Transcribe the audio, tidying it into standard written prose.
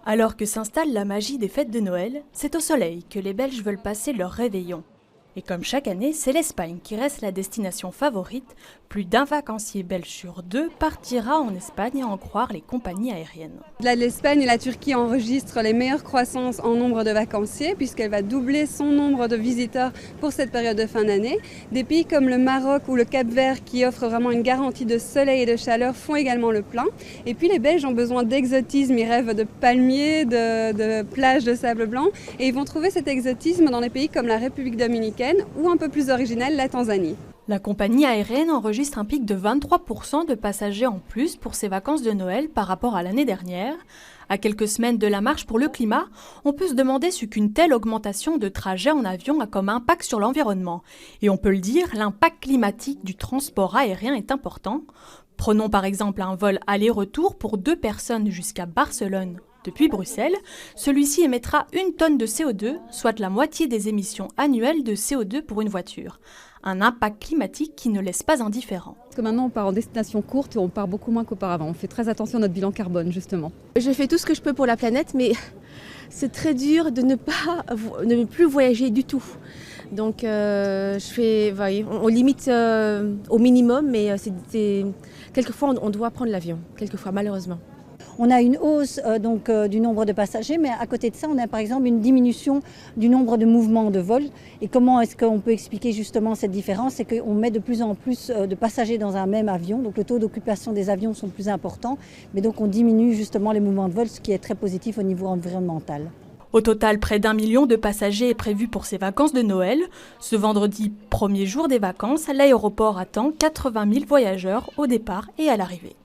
Alors que s'installe la magie des fêtes de Noël, c'est au soleil que les Belges veulent passer leur réveillon. Et comme chaque année, c'est l'Espagne qui reste la destination favorite. Plus d'un vacancier belge sur deux partira en Espagne à en croire les compagnies aériennes. L'Espagne et la Turquie enregistrent les meilleures croissances en nombre de vacanciers puisqu'elle va doubler son nombre de visiteurs pour cette période de fin d'année. Des pays comme le Maroc ou le Cap-Vert qui offrent vraiment une garantie de soleil et de chaleur font également le plein. Et puis les Belges ont besoin d'exotisme, ils rêvent de palmiers, de plages de sable blanc et ils vont trouver cet exotisme dans des pays comme la République dominicaine ou un peu plus original, la Tanzanie. La compagnie aérienne enregistre un pic de 23% de passagers en plus pour ses vacances de Noël par rapport à l'année dernière. À quelques semaines de la marche pour le climat, on peut se demander ce qu'une telle augmentation de trajets en avion a comme impact sur l'environnement. Et on peut le dire, l'impact climatique du transport aérien est important. Prenons par exemple un vol aller-retour pour 2 personnes jusqu'à Barcelone. Depuis Bruxelles, celui-ci émettra 1 tonne de CO2, soit la moitié des émissions annuelles de CO2 pour une voiture. Un impact climatique qui ne laisse pas indifférent. Parce que maintenant on part en destination courte et on part beaucoup moins qu'auparavant. On fait très attention à notre bilan carbone justement. Je fais tout ce que je peux pour la planète, mais c'est très dur de ne plus voyager du tout. Donc on limite au minimum, mais quelquefois on doit prendre l'avion, quelquefois malheureusement. On a une hausse du nombre de passagers, mais à côté de ça, on a par exemple une diminution du nombre de mouvements de vol. Et comment est-ce qu'on peut expliquer justement cette différence? C'est qu'on met de plus en plus de passagers dans un même avion, donc le taux d'occupation des avions sont plus importants, mais donc on diminue justement les mouvements de vol, ce qui est très positif au niveau environnemental. Au total, près d'1 million de passagers est prévu pour ces vacances de Noël. Ce vendredi, premier jour des vacances, l'aéroport attend 80 000 voyageurs au départ et à l'arrivée.